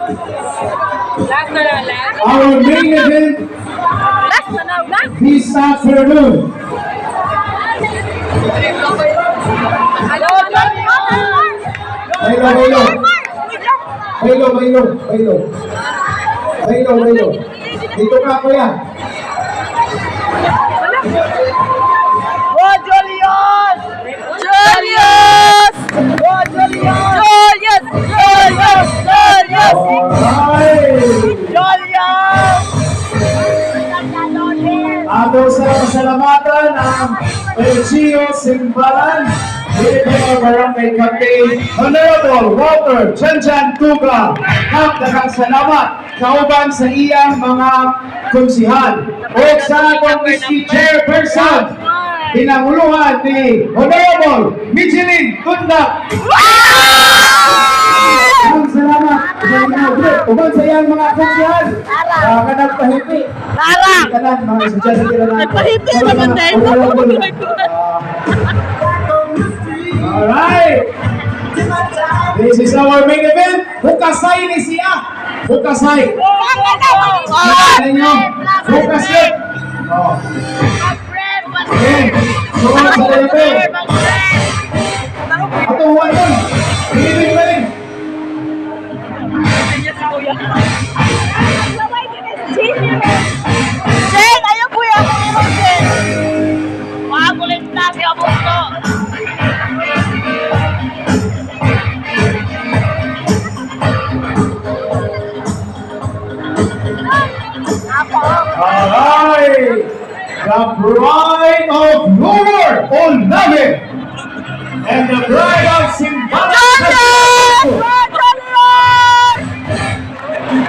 Last na lang, last. Our main event Last na lang, last. this afternoon. Hello, Bailo. Dito ka, kuya. Go, Julius! Julius! Go, Julius! Julius! Alright! Ato sa pasalamatan ang Elchio Simbalan, Pilipino Barangay Captain, Honorable Walter Chanchan Tuga. Daghang salamat kauban sa iyang mga konsihan o sa atong Mr. Chairperson, pinanguluhan ni Honorable Michelin Tundak. Maraming salamat sa inyo. Uban sa iyang mga konsihan. Kanang pahipi. Kanan, mga estudyante nila natin. Pahipi naman dahil. Alright. This is our main event. Hukasay ni siya. Hukasay. Ano nyo? Hukasay. Oh. Okay. Sumunod sa level. Ato huwag yun. Pilipin pa rin. Jen, ayaw po yan. Jen. Magulit na siya po ito. Alright. The bride of Rumor Olave and the bride of Simbalan.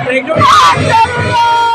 Julius!